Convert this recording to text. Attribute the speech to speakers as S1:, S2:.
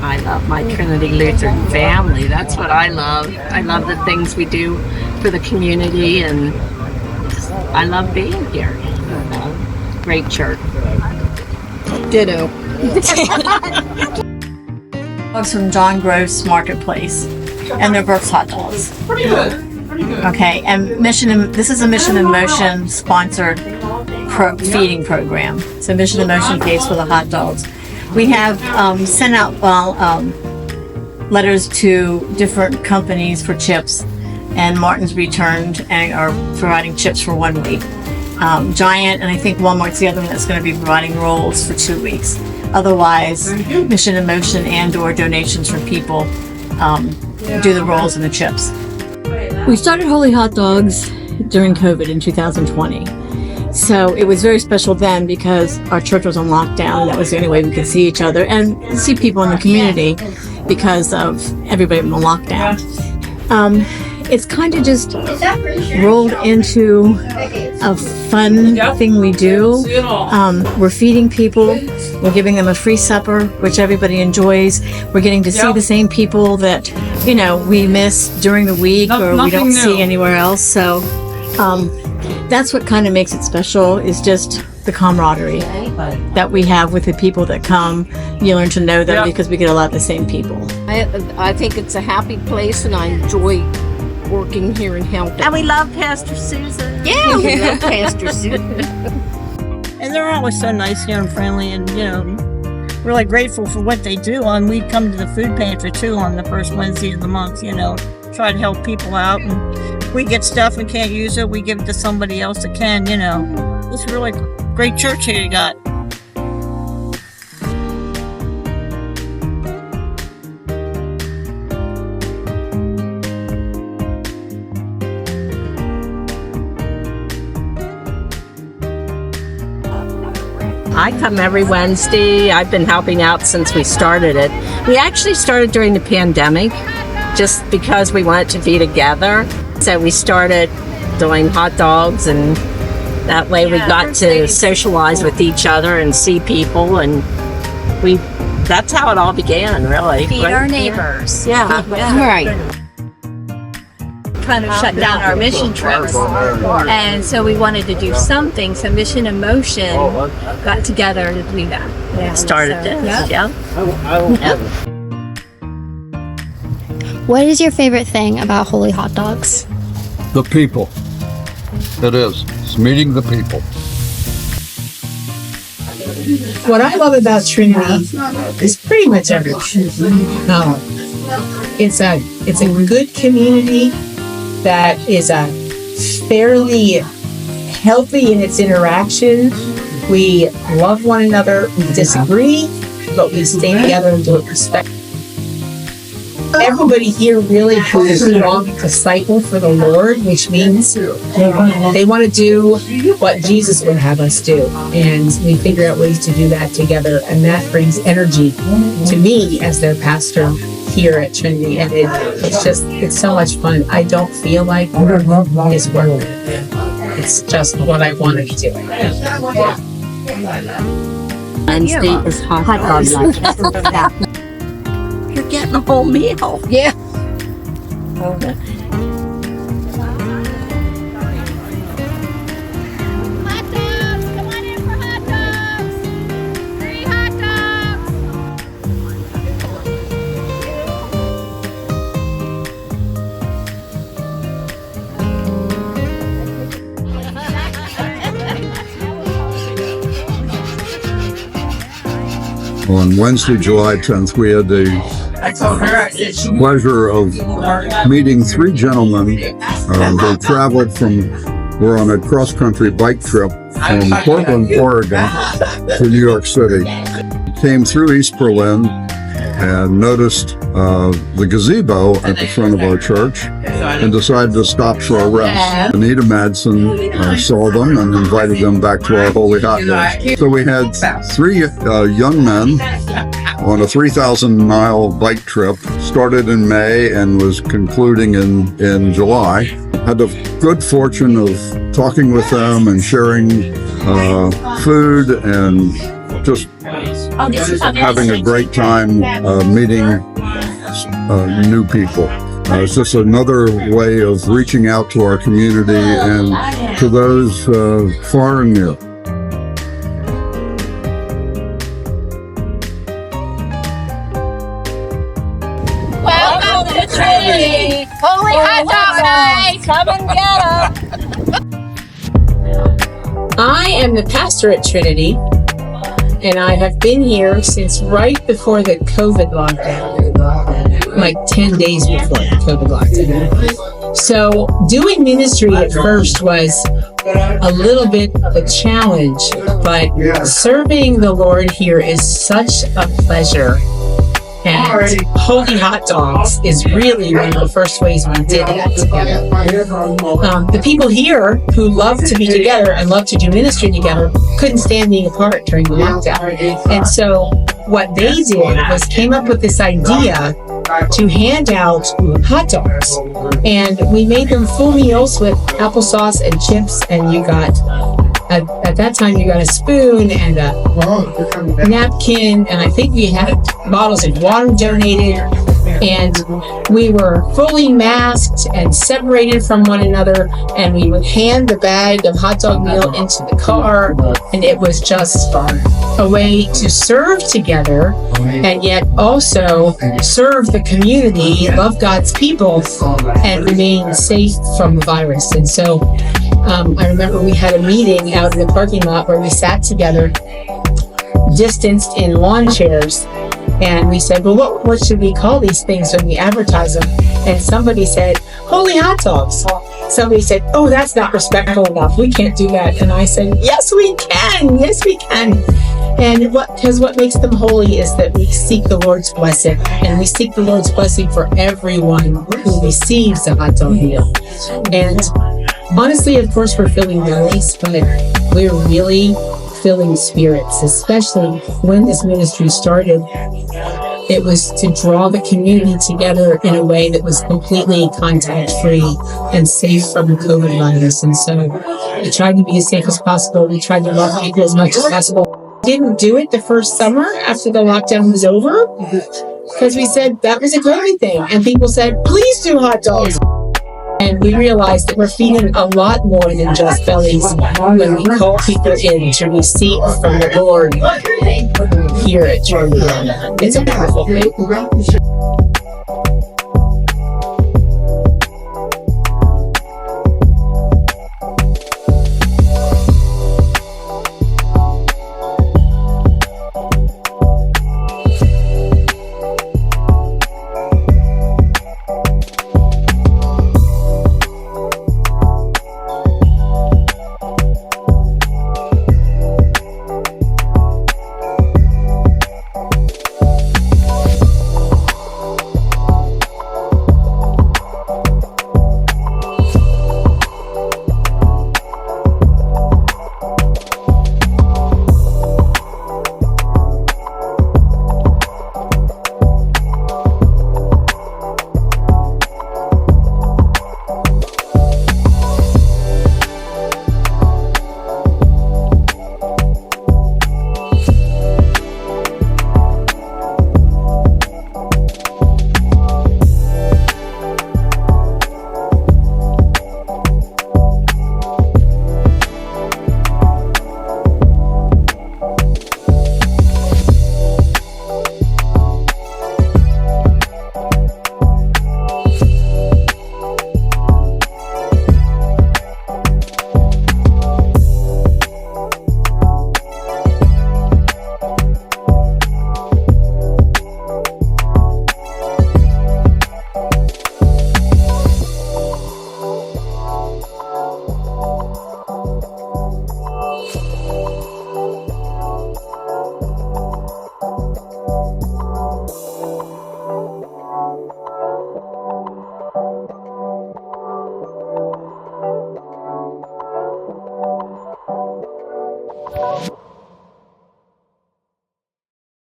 S1: I love my Trinity Lutheran family. That's what I love. I love the things we do for the community, and I love being here. Great church.
S2: Ditto. Dogs from John Gross Marketplace, and they're Burke's hot dogs.
S3: Pretty good.
S2: Okay, and this is a Mission in Motion sponsored feeding program. So Mission in Motion pays for the hot dogs. We have sent out letters to different companies for chips, and Martin's returned and are providing chips for 1 week. Giant, and I think Walmart's the other one that's going to be providing rolls for 2 weeks. Otherwise, Mission in Motion and/or donations from people do the rolls and the chips. We started Holy Hot Dogs during COVID in 2020. So it was very special then because our church was on lockdown, and that was the only way we could see each other and see people in the community because of everybody in the lockdown. It's kind of just rolled into a fun thing we do. We're feeding people. We're giving them a free supper, which everybody enjoys. We're getting to see the same people that, we miss during the week or we don't see anywhere else. So that's what kind of makes it special, is just the camaraderie that we have with the people that come. You learn to know them because we get a lot of the same people.
S4: I think it's a happy place, and I enjoy working here and helping.
S1: And we love Pastor Susan.
S4: Yeah, we love Pastor Susan.
S5: And they're always so nice here and friendly, and really grateful for what they do. And we come to the food pantry too on the first Wednesday of the month, try to help people out. And we get stuff and can't use it, we give it to somebody else that can, It's a really great church here you got.
S1: I come every Wednesday. I've been helping out since we started it. We actually started during the pandemic just because we wanted to be together. So we started doing hot dogs, and that way we got to socialize with each other and see people, and that's how it all began, really.
S2: Feed our neighbors.
S1: Yeah.
S4: Right.
S2: Kind of shut down our mission trips, and so we wanted to do something. So Mission in Motion got together to do that. Yeah.
S1: Started this. Yeah.
S6: What is your favorite thing about Holy Hot Dogs?
S7: The people. It is. It's meeting the people.
S8: What I love about Trinity is pretty much everything. It's a good community that is fairly healthy in its interaction. We love one another. We disagree, but we stay together and do it respectfully. Everybody here really is a strong disciple for the Lord, which means they want to do what Jesus would have us do. And we figure out ways to do that together. And that brings energy to me as their pastor here at Trinity. And it's so much fun. I don't feel like it's work. It's just what I want to be doing.
S1: Wednesday is hot dog night. You're getting a whole meal.
S4: Yeah.
S9: Hot dogs! Come on in for hot dogs! Free hot dogs!
S7: On Wednesday, July 10th, we had the pleasure of meeting three gentlemen who traveled we're on a cross-country bike trip from Portland, Oregon to New York City. Came through East Berlin and noticed the gazebo at the front of our church and decided to stop for a rest. Anita Madsen saw them and invited them back to our Holy Hot Dogs. So we had three young men on a 3,000-mile bike trip, started in May and was concluding in July. Had the good fortune of talking with them and sharing food and just having a great time meeting new people. It's just another way of reaching out to our community and to those far and near.
S9: Welcome to Trinity. Holy hot dog night. Come and get 'em.
S8: I am the pastor at Trinity, and I have been here since right before the COVID lockdown, like 10 days before the COVID lockdown. So doing ministry at first was a little bit of a challenge, but serving the Lord here is such a pleasure. And Holy Hot Dogs is really one of the first ways we did that together. The people here who love to be together and love to do ministry together couldn't stand being apart during the lockdown. And so what they did was came up with this idea to hand out hot dogs. And we made them full meals with applesauce and chips, and you got at that time you got a spoon and a napkin, and I think we had bottles of water donated, and we were fully masked and separated from one another, and we would hand the bag of hot dog meal into the car, and it was just a way to serve together and yet also serve the community, love God's people, and remain safe from the virus. And so I remember we had a meeting out in the parking lot where we sat together, distanced in lawn chairs, and we said, well, what should we call these things when we advertise them? And somebody said, Holy Hot Dogs. Somebody said, oh, that's not respectful enough. We can't do that. And I said, yes, we can. Yes, we can. And because what makes them holy is that we seek the Lord's blessing, and we seek the Lord's blessing for everyone who receives a hot dog meal. And honestly, of course, we're filling bellies, but we're really filling spirits, especially when this ministry started. It was to draw the community together in a way that was completely contact-free and safe from the COVID virus. And so we tried to be as safe as possible. We tried to love people as much as possible. Didn't do it the first summer after the lockdown was over because we said that was a COVID thing. And people said, please do hot dogs. And we realized that we're feeding a lot more than just bellies when we call people in to receive from the Lord here at Trinity. It's a powerful thing.